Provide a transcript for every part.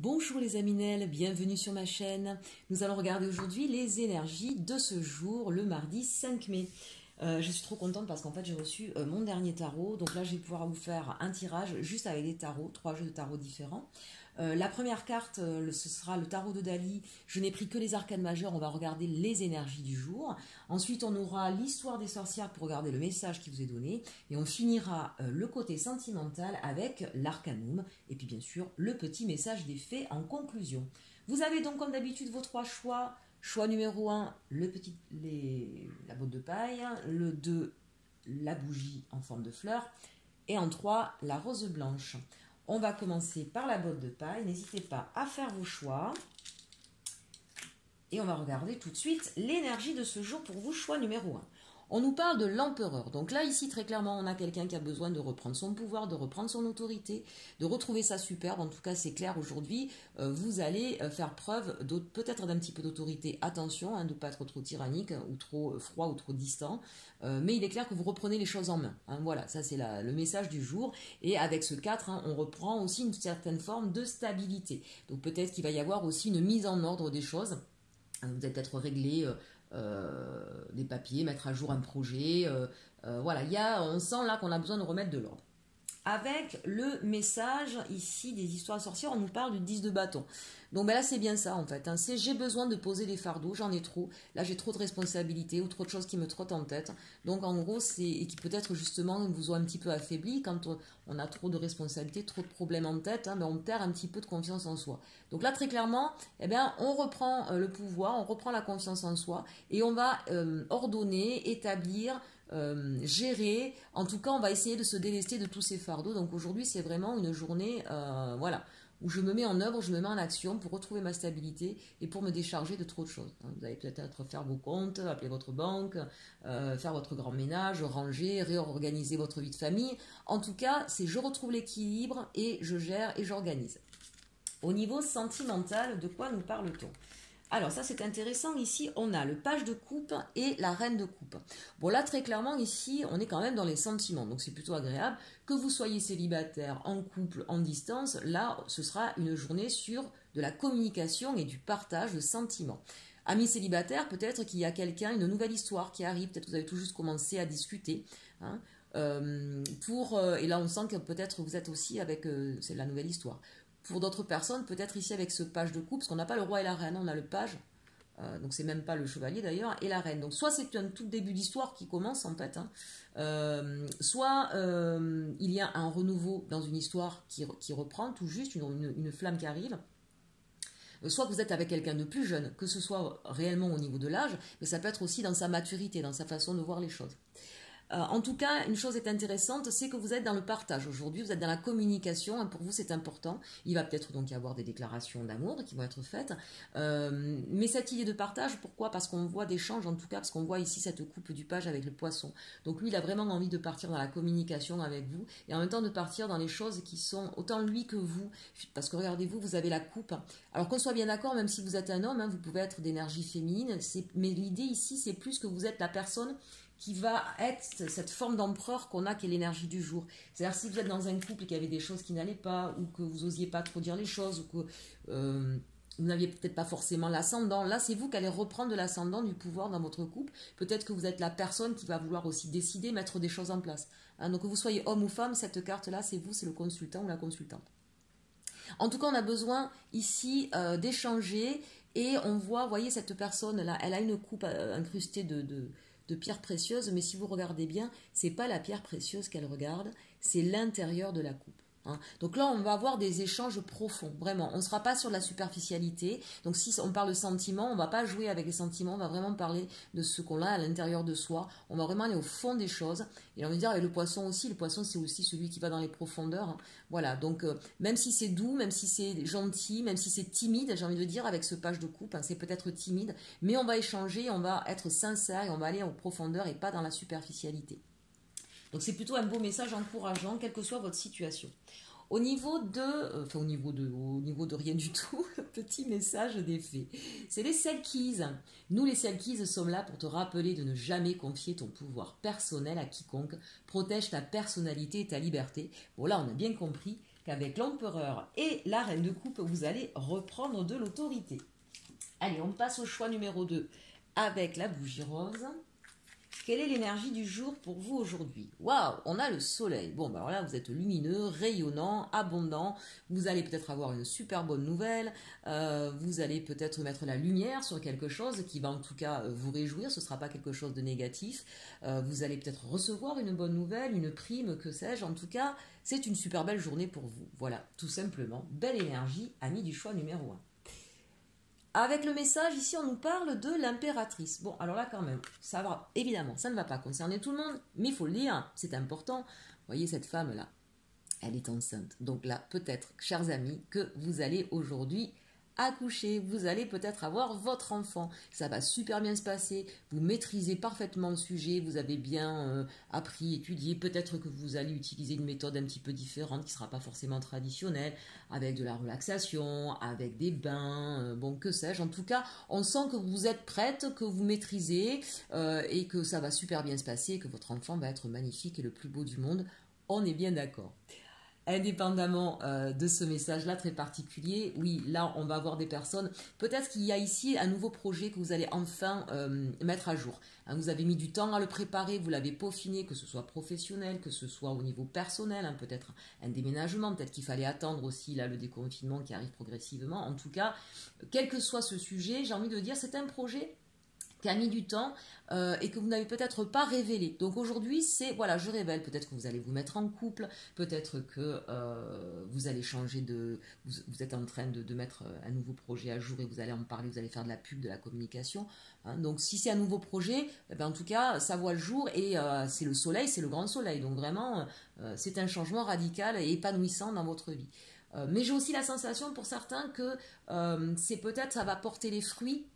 Bonjour les Aminelles, bienvenue sur ma chaîne. Nous allons regarder aujourd'hui les énergies de ce jour, le mardi 5 mai. Je suis trop contente parce qu'en fait j'ai reçu mon dernier tarot. Donc là je vais pouvoir vous faire un tirage juste avec des tarots, 3 jeux de tarot différents. La première carte, ce sera le tarot de Dali. Je n'ai pris que les arcanes majeures, on va regarder les énergies du jour. Ensuite on aura l'histoire des sorcières pour regarder le message qui vous est donné. Et on finira le côté sentimental avec l'arcanum. Et puis bien sûr le petit message des fées en conclusion. Vous avez donc comme d'habitude vos 3 choix. Choix numéro 1, la botte de paille. Le 2, la bougie en forme de fleur. Et en 3, la rose blanche. On va commencer par la botte de paille. N'hésitez pas à faire vos choix. Et on va regarder tout de suite l'énergie de ce jour pour vous, choix numéro 1. On nous parle de l'empereur. Donc là, ici, très clairement, on a quelqu'un qui a besoin de reprendre son pouvoir, de reprendre son autorité, de retrouver sa superbe. En tout cas, c'est clair aujourd'hui. Vous allez faire preuve peut-être d'un petit peu d'autorité. Attention, de ne pas être trop tyrannique ou trop froid ou trop distant. Mais il est clair que vous reprenez les choses en main. Voilà, ça c'est le message du jour. Et avec ce 4, on reprend aussi une certaine forme de stabilité. Donc peut-être qu'il va y avoir aussi une mise en ordre des choses. Vous allez peut-être régler des papiers, mettre à jour un projet. Voilà, on sent là qu'on a besoin de remettre de l'ordre. Avec le message ici des histoires sorcières, on nous parle du 10 de bâton. Donc là c'est bien ça en fait, c'est j'ai besoin de poser des fardeaux, j'en ai trop, là j'ai trop de responsabilités ou trop de choses qui me trottent en tête. Donc en gros et qui peut-être justement vous ont un petit peu affaibli quand on a trop de responsabilités, trop de problèmes en tête, mais on perd un petit peu de confiance en soi. Donc là très clairement, on reprend le pouvoir, on reprend la confiance en soi et on va ordonner, établir, gérer. En tout cas on va essayer de se délester de tous ces fardeaux. Donc aujourd'hui c'est vraiment une journée où je me mets en œuvre, je me mets en action pour retrouver ma stabilité et pour me décharger de trop de choses. Vous allez peut-être faire vos comptes, appeler votre banque, faire votre grand ménage, ranger, réorganiser votre vie de famille. En tout cas, c'est je retrouve l'équilibre et je gère et j'organise. Au niveau sentimental, de quoi nous parle-t-on ? Alors ça c'est intéressant, ici on a le page de coupe et la reine de coupe. Bon là très clairement ici on est quand même dans les sentiments, donc c'est plutôt agréable. Que vous soyez célibataire, en couple, en distance, là ce sera une journée sur de la communication et du partage de sentiments. Amis célibataires, peut-être qu'il y a quelqu'un, une nouvelle histoire qui arrive, peut-être que vous avez tout juste commencé à discuter. Et là on sent que peut-être vous êtes aussi avec c'est la nouvelle histoire. Pour d'autres personnes, peut-être ici avec ce page de coupe, parce qu'on n'a pas le roi et la reine, on a le page, donc c'est même pas le chevalier d'ailleurs, et la reine. Donc soit c'est un tout début d'histoire qui commence en fait, soit il y a un renouveau dans une histoire qui reprend tout juste, une flamme qui arrive. Soit que vous êtes avec quelqu'un de plus jeune, que ce soit réellement au niveau de l'âge, mais ça peut être aussi dans sa maturité, dans sa façon de voir les choses. En tout cas, une chose est intéressante, c'est que vous êtes dans le partage aujourd'hui, vous êtes dans la communication, pour vous c'est important. Il va peut-être donc y avoir des déclarations d'amour qui vont être faites, mais cette idée de partage, pourquoi ? Parce qu'on voit d'échanges, en tout cas, parce qu'on voit ici cette coupe du page avec le poisson. Donc lui, il a vraiment envie de partir dans la communication avec vous, et en même temps de partir dans les choses qui sont autant lui que vous, parce que regardez-vous, vous avez la coupe. Alors qu'on soit bien d'accord, même si vous êtes un homme, vous pouvez être d'énergie féminine, mais l'idée ici, c'est plus que vous êtes la personne qui va être cette forme d'empereur qu'on a, qui est l'énergie du jour. C'est-à-dire si vous êtes dans un couple et qu'il y avait des choses qui n'allaient pas, ou que vous n'osiez pas trop dire les choses, ou que vous n'aviez peut-être pas forcément l'ascendant, là c'est vous qui allez reprendre de l'ascendant, du pouvoir dans votre couple. Peut-être que vous êtes la personne qui va vouloir aussi décider, mettre des choses en place. Donc que vous soyez homme ou femme, cette carte-là, c'est vous, c'est le consultant ou la consultante. En tout cas, on a besoin ici d'échanger, et on voit, vous voyez cette personne-là, elle a une coupe incrustée de pierres précieuses, mais si vous regardez bien, c'est pas la pierre précieuse qu'elle regarde, c'est l'intérieur de la coupe. Donc là, on va avoir des échanges profonds, vraiment. On ne sera pas sur la superficialité. Donc si on parle de sentiments, on ne va pas jouer avec les sentiments, on va vraiment parler de ce qu'on a à l'intérieur de soi. On va vraiment aller au fond des choses. Et on va dire avec le poisson aussi, le poisson c'est aussi celui qui va dans les profondeurs. Voilà, donc même si c'est doux, même si c'est gentil, même si c'est timide, j'ai envie de dire avec ce page de coupe, c'est peut-être timide, mais on va échanger, on va être sincère et on va aller en profondeur et pas dans la superficialité. Donc c'est plutôt un beau message encourageant, quelle que soit votre situation. Au niveau de rien du tout, le petit message des fées. C'est les Selkies. Nous les Selkies sommes là pour te rappeler de ne jamais confier ton pouvoir personnel à quiconque. Protège ta personnalité et ta liberté. Bon là on a bien compris qu'avec l'empereur et la reine de coupe, vous allez reprendre de l'autorité. Allez, on passe au choix numéro 2 avec la bougie rose. Quelle est l'énergie du jour pour vous aujourd'hui? Waouh, on a le soleil. Bon, bah alors là, vous êtes lumineux, rayonnant, abondant. Vous allez peut-être avoir une super bonne nouvelle. Vous allez peut-être mettre la lumière sur quelque chose qui va en tout cas vous réjouir. Ce ne sera pas quelque chose de négatif. Vous allez peut-être recevoir une bonne nouvelle, une prime, que sais-je. En tout cas, c'est une super belle journée pour vous. Voilà, tout simplement. Belle énergie, ami du choix numéro 1. Avec le message, ici, on nous parle de l'impératrice. Bon, alors là, quand même, ça va, évidemment, ça ne va pas concerner tout le monde, mais il faut le dire, c'est important. Vous voyez, cette femme-là, elle est enceinte. Donc là, peut-être, chers amis, que vous allez aujourd'hui accoucher. Vous allez peut-être avoir votre enfant. Ça va super bien se passer. Vous maîtrisez parfaitement le sujet. Vous avez bien appris, étudié. Peut-être que vous allez utiliser une méthode un petit peu différente qui ne sera pas forcément traditionnelle, avec de la relaxation, avec des bains, bon, que sais-je. En tout cas, on sent que vous êtes prête, que vous maîtrisez et que ça va super bien se passer, que votre enfant va être magnifique et le plus beau du monde. On est bien d'accord. Indépendamment de ce message-là très particulier, oui, là, on va avoir des personnes. Peut-être qu'il y a ici un nouveau projet que vous allez enfin mettre à jour. Hein, vous avez mis du temps à le préparer, vous l'avez peaufiné, que ce soit professionnel, que ce soit au niveau personnel, hein, peut-être un déménagement, peut-être qu'il fallait attendre aussi là le déconfinement qui arrive progressivement. En tout cas, quel que soit ce sujet, j'ai envie de dire, c'est un projet qui a mis du temps et que vous n'avez peut-être pas révélé. Donc aujourd'hui, c'est, voilà, je révèle, peut-être que vous allez vous mettre en couple, peut-être que vous allez changer de... Vous êtes en train de mettre un nouveau projet à jour et vous allez en parler, vous allez faire de la pub, de la communication. Hein. Donc si c'est un nouveau projet, eh ben, en tout cas, ça voit le jour et c'est le soleil, c'est le grand soleil. Donc vraiment, c'est un changement radical et épanouissant dans votre vie. Mais j'ai aussi la sensation pour certains que c'est peut-être, ça va porter les fruits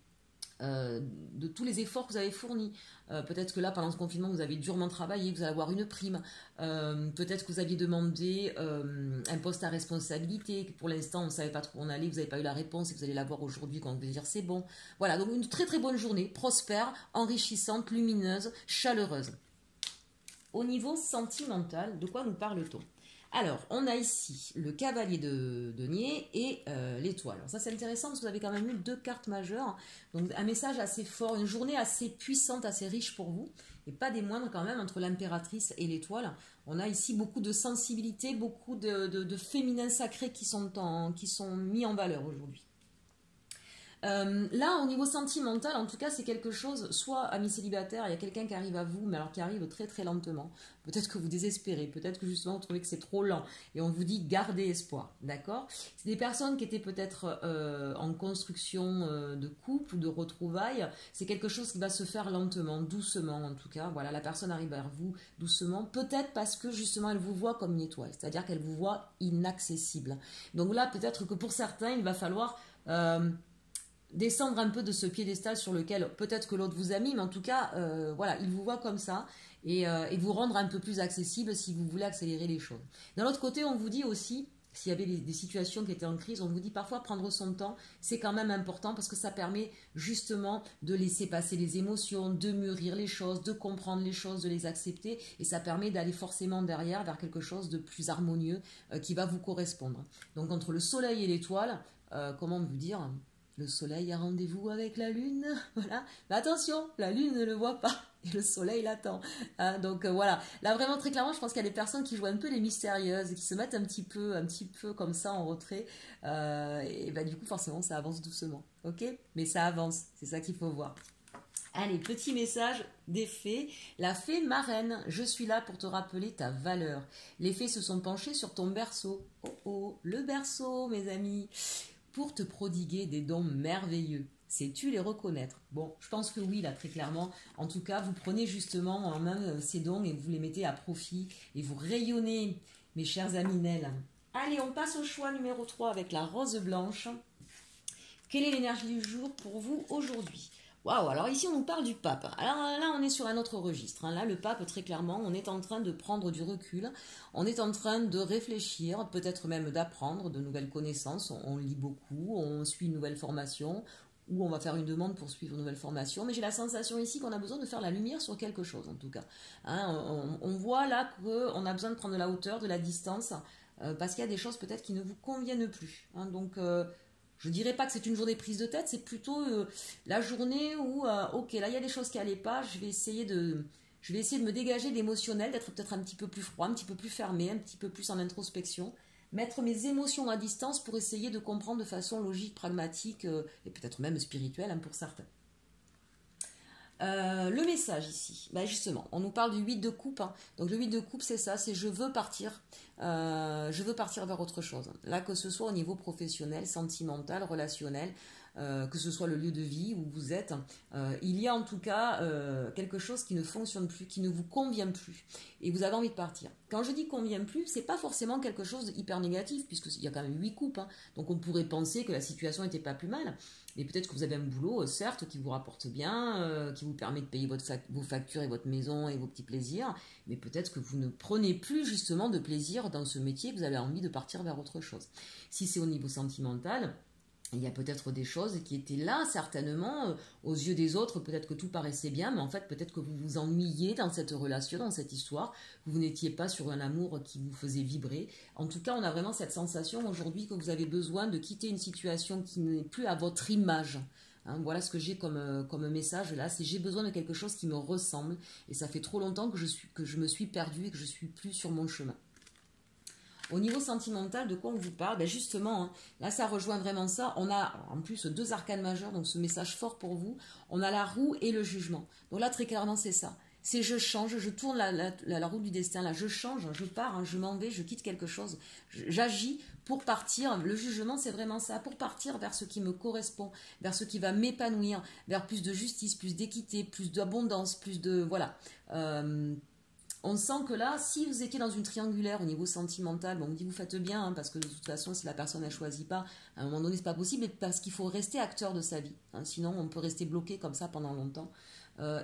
de tous les efforts que vous avez fournis. Peut-être que là, pendant ce confinement, vous avez durement travaillé, vous allez avoir une prime. Peut-être que vous aviez demandé un poste à responsabilité, que pour l'instant, on ne savait pas trop où on allait, vous n'avez pas eu la réponse et vous allez l'avoir aujourd'hui quand vous allez dire c'est bon. Voilà, donc une très très bonne journée, prospère, enrichissante, lumineuse, chaleureuse. Au niveau sentimental, de quoi nous parle-t-on? Alors, on a ici le cavalier de denier et l'étoile. Alors ça, c'est intéressant parce que vous avez quand même eu 2 cartes majeures. Donc, un message assez fort, une journée assez puissante, assez riche pour vous. Et pas des moindres quand même, entre l'impératrice et l'étoile. On a ici beaucoup de sensibilité, beaucoup de féminins sacrés qui sont mis en valeur aujourd'hui. Là, au niveau sentimental, en tout cas, c'est quelque chose, soit amis célibataires, il y a quelqu'un qui arrive à vous, mais alors qui arrive très très lentement. Peut-être que vous désespérez, peut-être que justement vous trouvez que c'est trop lent, et on vous dit gardez espoir, d'accord? C'est des personnes qui étaient peut-être en construction de couple ou de retrouvailles, c'est quelque chose qui va se faire lentement, doucement en tout cas. Voilà, la personne arrive vers vous doucement, peut-être parce que justement elle vous voit comme une étoile, c'est-à-dire qu'elle vous voit inaccessible. Donc là, peut-être que pour certains, il va falloir... descendre un peu de ce piédestal sur lequel peut-être que l'autre vous a mis, mais en tout cas, voilà, il vous voit comme ça et vous rendre un peu plus accessible si vous voulez accélérer les choses. D'un autre côté, on vous dit aussi, s'il y avait des situations qui étaient en crise, on vous dit parfois prendre son temps, c'est quand même important parce que ça permet justement de laisser passer les émotions, de mûrir les choses, de comprendre les choses, de les accepter et ça permet d'aller forcément derrière vers quelque chose de plus harmonieux qui va vous correspondre. Donc entre le soleil et l'étoile, comment vous dire ? Le soleil a rendez-vous avec la lune, voilà. Mais attention, la lune ne le voit pas et le soleil l'attend. Hein, donc voilà. Là vraiment très clairement, je pense qu'il y a des personnes qui jouent un peu les mystérieuses et qui se mettent un petit peu comme ça en retrait. Et ben du coup forcément ça avance doucement, ok? Mais ça avance, c'est ça qu'il faut voir. Allez, petit message des fées. La fée marraine, je suis là pour te rappeler ta valeur. Les fées se sont penchées sur ton berceau. Oh oh, le berceau, mes amis. Pour te prodiguer des dons merveilleux. Sais-tu les reconnaître? Bon, je pense que oui, là, très clairement. En tout cas, vous prenez justement en main ces dons et vous les mettez à profit et vous rayonnez, mes chers amis Nel. Allez, on passe au choix numéro 3 avec la rose blanche. Quelle est l'énergie du jour pour vous aujourd'hui? Waouh, alors ici on nous parle du pape. Alors là on est sur un autre registre. Là le pape très clairement on est en train de prendre du recul, on est en train de réfléchir, peut-être même d'apprendre de nouvelles connaissances. On lit beaucoup, on suit une nouvelle formation ou on va faire une demande pour suivre une nouvelle formation. Mais j'ai la sensation ici qu'on a besoin de faire la lumière sur quelque chose en tout cas. Hein, on voit là qu'on a besoin de prendre de la hauteur, de la distance parce qu'il y a des choses peut-être qui ne vous conviennent plus. Hein. Donc, je ne dirais pas que c'est une journée prise de tête, c'est plutôt la journée où, ok, là il y a des choses qui n'allaient pas, je vais essayer de me dégager de l'émotionnel, d'être peut-être un petit peu plus froid, un petit peu plus fermé, un petit peu plus en introspection, mettre mes émotions à distance pour essayer de comprendre de façon logique, pragmatique et peut-être même spirituelle hein, pour certains. Le message ici, bah justement, on nous parle du 8 de coupe. Hein. Donc le 8 de coupe, c'est ça, c'est je veux partir vers autre chose. Là, que ce soit au niveau professionnel, sentimental, relationnel, que ce soit le lieu de vie où vous êtes, il y a en tout cas quelque chose qui ne fonctionne plus, qui ne vous convient plus, et vous avez envie de partir. Quand je dis convient plus, c'est pas forcément quelque chose de hyper négatif, puisqu'il y a quand même 8 coupes, hein. Donc on pourrait penser que la situation n'était pas plus mal. Mais peut-être que vous avez un boulot, certes, qui vous rapporte bien, qui vous permet de payer vos factures et votre maison et vos petits plaisirs, mais peut-être que vous ne prenez plus justement de plaisir dans ce métier, que vous avez envie de partir vers autre chose. Si c'est au niveau sentimental, il y a peut-être des choses qui étaient là, certainement, aux yeux des autres, peut-être que tout paraissait bien, mais en fait, peut-être que vous vous ennuyiez dans cette relation, dans cette histoire, vous n'étiez pas sur un amour qui vous faisait vibrer. En tout cas, on a vraiment cette sensation aujourd'hui que vous avez besoin de quitter une situation qui n'est plus à votre image. Hein, voilà ce que j'ai comme message là, c'est j'ai besoin de quelque chose qui me ressemble, et ça fait trop longtemps que je me suis perdue et que je suis plus sur mon chemin. Au niveau sentimental, de quoi on vous parle? Ben justement, hein, là ça rejoint vraiment ça. On a en plus 2 arcanes majeures, donc ce message fort pour vous. On a la roue et le jugement. Donc là très clairement c'est ça. C'est je change, je tourne la roue du destin, là je change, je pars, hein, je m'en vais, je quitte quelque chose. J'agis pour partir. Le jugement c'est vraiment ça, pour partir vers ce qui me correspond, vers ce qui va m'épanouir, vers plus de justice, plus d'équité, plus d'abondance, plus de... Voilà. On sent que là, si vous étiez dans une triangulaire au niveau sentimental, bon, on me dit vous faites bien, hein, parce que de toute façon, si la personne ne choisit pas, à un moment donné, c'est pas possible, parce qu'il faut rester acteur de sa vie. Hein, sinon, on peut rester bloqué comme ça pendant longtemps.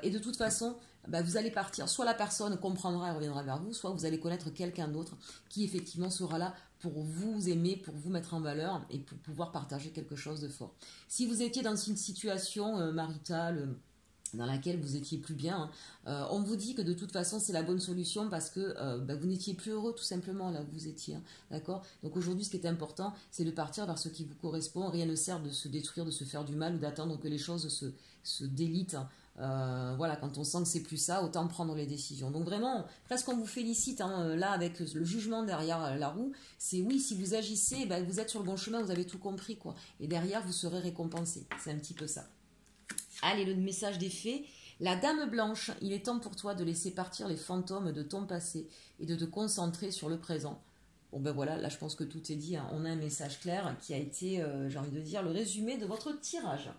Et de toute façon, bah, vous allez partir. Soit la personne comprendra et reviendra vers vous, soit vous allez connaître quelqu'un d'autre qui effectivement sera là pour vous aimer, pour vous mettre en valeur et pour pouvoir partager quelque chose de fort. Si vous étiez dans une situation maritale dans laquelle vous étiez plus bien, hein, on vous dit que de toute façon c'est la bonne solution parce que vous n'étiez plus heureux tout simplement là où vous étiez, hein, d'accord. Donc aujourd'hui ce qui est important c'est de partir vers ce qui vous correspond. Rien ne sert de se détruire, de se faire du mal ou d'attendre que les choses se délitent. Voilà, quand on sent que c'est plus ça, autant prendre les décisions. Donc vraiment, presque on vous félicite hein, là avec le jugement derrière la roue. C'est oui, si vous agissez, vous êtes sur le bon chemin, vous avez tout compris quoi. Et derrière vous serez récompensé. C'est un petit peu ça. Allez, le message des fées. La dame blanche, il est temps pour toi de laisser partir les fantômes de ton passé et de te concentrer sur le présent. Bon ben voilà, là je pense que tout est dit. Hein. On a un message clair qui a été, j'ai envie de dire, le résumé de votre tirage.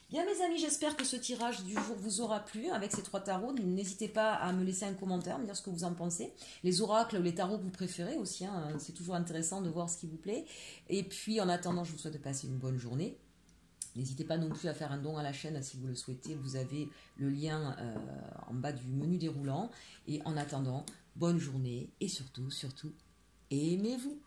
Bien mes amis, j'espère que ce tirage du jour vous aura plu avec ces 3 tarots. N'hésitez pas à me laisser un commentaire, me dire ce que vous en pensez. Les oracles ou les tarots que vous préférez aussi, hein, c'est toujours intéressant de voir ce qui vous plaît. Et puis en attendant, je vous souhaite de passer une bonne journée. N'hésitez pas non plus à faire un don à la chaîne si vous le souhaitez. Vous avez le lien en bas du menu déroulant. Et en attendant, bonne journée et surtout, aimez-vous.